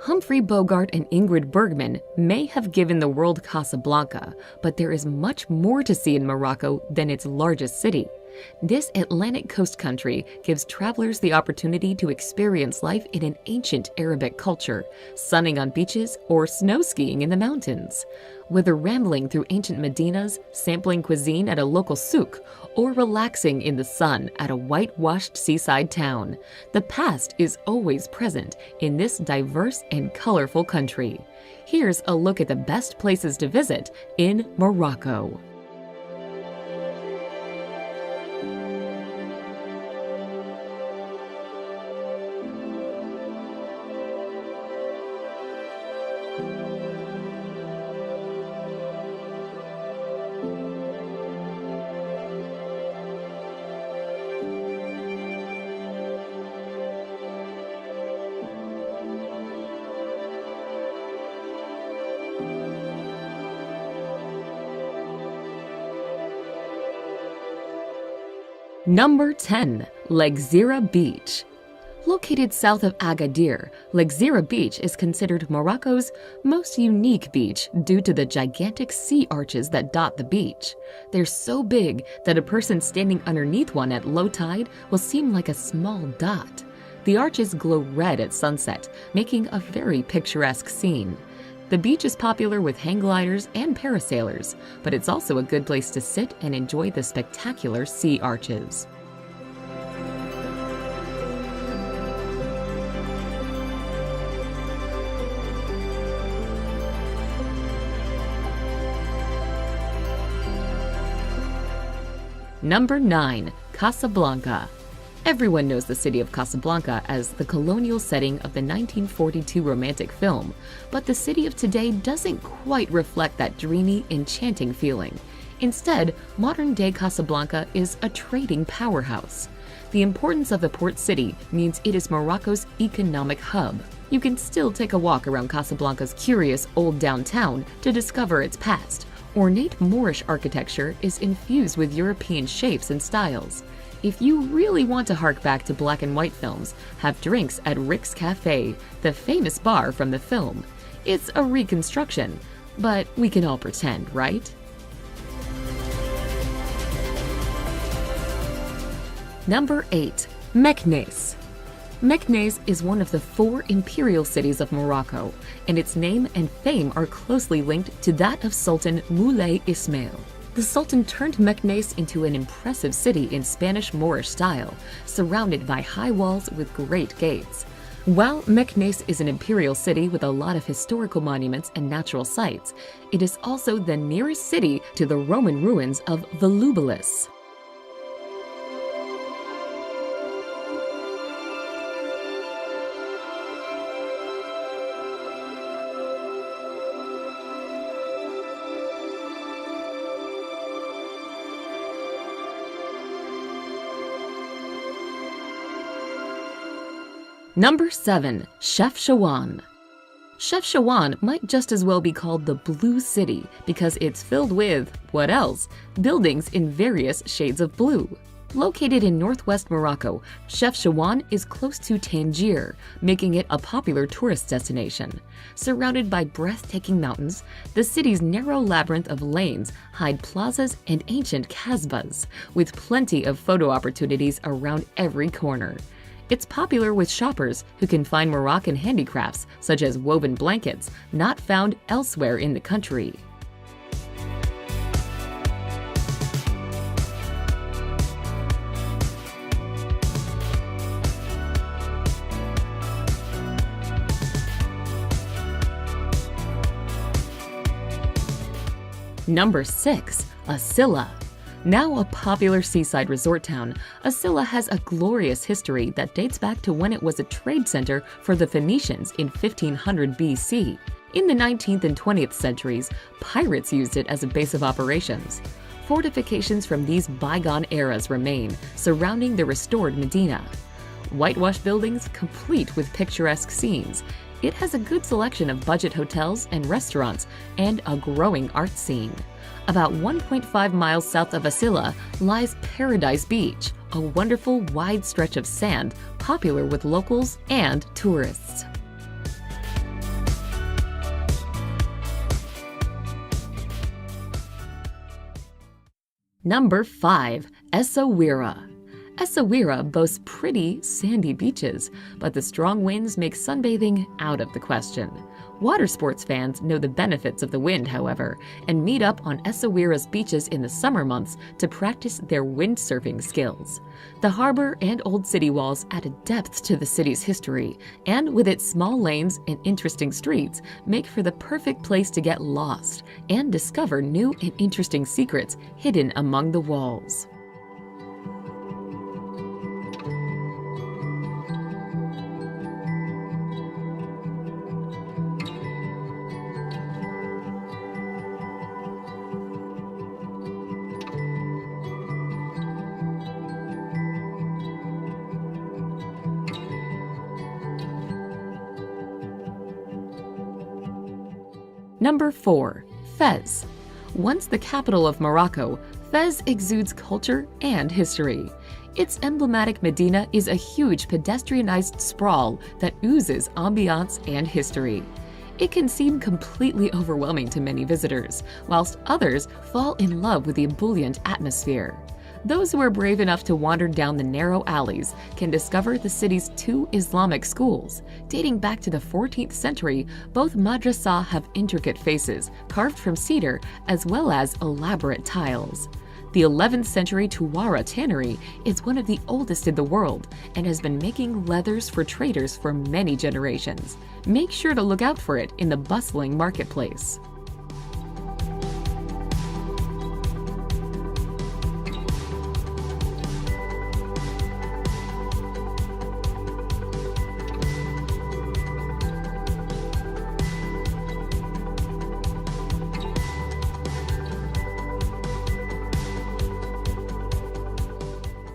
Humphrey Bogart and Ingrid Bergman may have given the world Casablanca, but there is much more to see in Morocco than its largest city. This Atlantic coast country gives travelers the opportunity to experience life in an ancient Arabic culture, sunning on beaches or snow skiing in the mountains. Whether rambling through ancient medinas, sampling cuisine at a local souk, or relaxing in the sun at a whitewashed seaside town, the past is always present in this diverse and colorful country. Here's a look at the best places to visit in Morocco. Number 10. Lagzira Beach. Located south of Agadir, Lagzira Beach is considered Morocco's most unique beach due to the gigantic sea arches that dot the beach. They're so big that a person standing underneath one at low tide will seem like a small dot. The arches glow red at sunset, making a very picturesque scene. The beach is popular with hang gliders and parasailers, but it's also a good place to sit and enjoy the spectacular sea arches. Number 9. Casablanca. Everyone knows the city of Casablanca as the colonial setting of the 1942 romantic film, but the city of today doesn't quite reflect that dreamy, enchanting feeling. Instead, modern-day Casablanca is a trading powerhouse. The importance of the port city means it is Morocco's economic hub. You can still take a walk around Casablanca's curious old downtown to discover its past. Ornate Moorish architecture is infused with European shapes and styles. If you really want to hark back to black and white films, have drinks at Rick's Cafe, the famous bar from the film. It's a reconstruction, but we can all pretend, right? Number 8. Meknes. Meknes is one of the 4 imperial cities of Morocco, and its name and fame are closely linked to that of Sultan Moulay Ismail. The Sultan turned Meknes into an impressive city in Spanish Moorish style, surrounded by high walls with great gates. While Meknes is an imperial city with a lot of historical monuments and natural sites, it is also the nearest city to the Roman ruins of Volubilis. Number 7. Chefchaouen. Chefchaouen might just as well be called the Blue City because it's filled with, what else? Buildings in various shades of blue. Located in northwest Morocco, Chefchaouen is close to Tangier, making it a popular tourist destination. Surrounded by breathtaking mountains, the city's narrow labyrinth of lanes hide plazas and ancient kasbahs, with plenty of photo opportunities around every corner. It's popular with shoppers who can find Moroccan handicrafts such as woven blankets not found elsewhere in the country. Number 6. Asila. Now a popular seaside resort town, Asila has a glorious history that dates back to when it was a trade center for the Phoenicians in 1500 BC. In the 19th and 20th centuries, pirates used it as a base of operations. Fortifications from these bygone eras remain, surrounding the restored Medina. Whitewashed buildings complete with picturesque scenes. It has a good selection of budget hotels and restaurants and a growing art scene. About 1.5 miles south of Asila lies Paradise Beach, a wonderful wide stretch of sand popular with locals and tourists. Number 5. Essaouira. Essaouira boasts pretty, sandy beaches, but the strong winds make sunbathing out of the question. Water sports fans know the benefits of the wind, however, and meet up on Essaouira's beaches in the summer months to practice their windsurfing skills. The harbor and old city walls add a depth to the city's history, and with its small lanes and interesting streets, make for the perfect place to get lost and discover new and interesting secrets hidden among the walls. Number 4. Fez. Once the capital of Morocco, Fez exudes culture and history. Its emblematic Medina is a huge pedestrianized sprawl that oozes ambiance and history. It can seem completely overwhelming to many visitors, whilst others fall in love with the ebullient atmosphere. Those who are brave enough to wander down the narrow alleys can discover the city's 2 Islamic schools. Dating back to the 14th century, both madrasah have intricate faces carved from cedar as well as elaborate tiles. The 11th century Tuwara tannery is one of the oldest in the world and has been making leathers for traders for many generations. Make sure to look out for it in the bustling marketplace.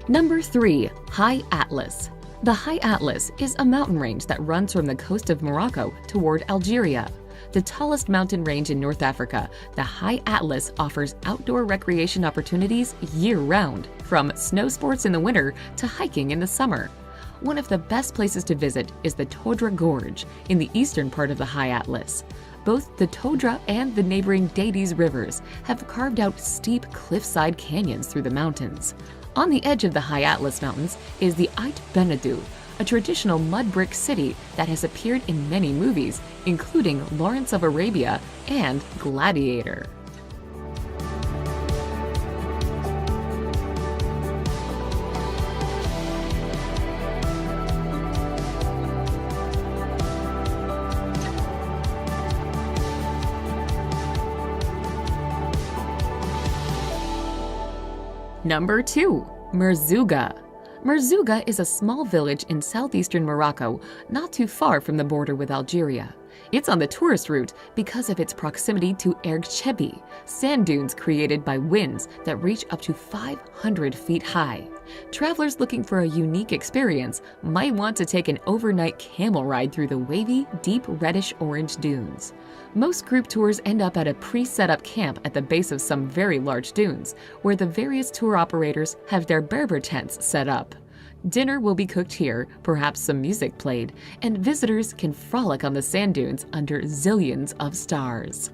Number 3. High Atlas. The High Atlas is a mountain range that runs from the coast of Morocco toward Algeria. The tallest mountain range in North Africa, the High Atlas offers outdoor recreation opportunities year-round, from snow sports in the winter to hiking in the summer. One of the best places to visit is the Todra Gorge in the eastern part of the High Atlas. Both the Todra and the neighboring Dades rivers have carved out steep cliffside canyons through the mountains. On the edge of the High Atlas Mountains is the Ait Benedou, a traditional mud brick city that has appeared in many movies, including Lawrence of Arabia and Gladiator. Number 2. Merzouga. Merzouga is a small village in southeastern Morocco, not too far from the border with Algeria. It's on the tourist route because of its proximity to Erg Chebi, sand dunes created by winds that reach up to 500 feet high. Travelers looking for a unique experience might want to take an overnight camel ride through the wavy, deep reddish-orange dunes. Most group tours end up at a pre-set-up camp at the base of some very large dunes, where the various tour operators have their Berber tents set up. Dinner will be cooked here, perhaps some music played, and visitors can frolic on the sand dunes under zillions of stars.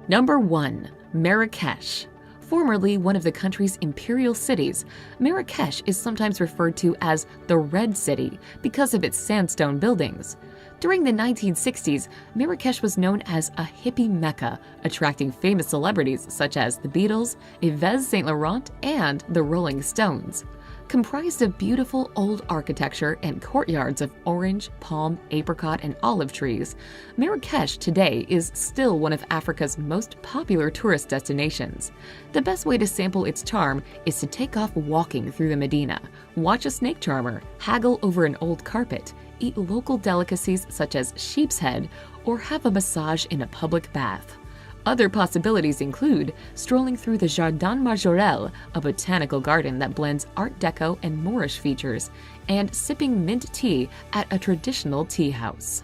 Number 1. Marrakesh. Formerly one of the country's imperial cities, Marrakesh is sometimes referred to as the Red City because of its sandstone buildings. During the 1960s, Marrakesh was known as a hippie mecca, attracting famous celebrities such as the Beatles, Yves Saint Laurent, and the Rolling Stones. Comprised of beautiful old architecture and courtyards of orange, palm, apricot, and olive trees, Marrakesh today is still one of Africa's most popular tourist destinations. The best way to sample its charm is to take off walking through the Medina, watch a snake charmer, haggle over an old carpet, eat local delicacies such as sheep's head, or have a massage in a public bath. Other possibilities include strolling through the Jardin Majorelle, a botanical garden that blends Art Deco and Moorish features, and sipping mint tea at a traditional tea house.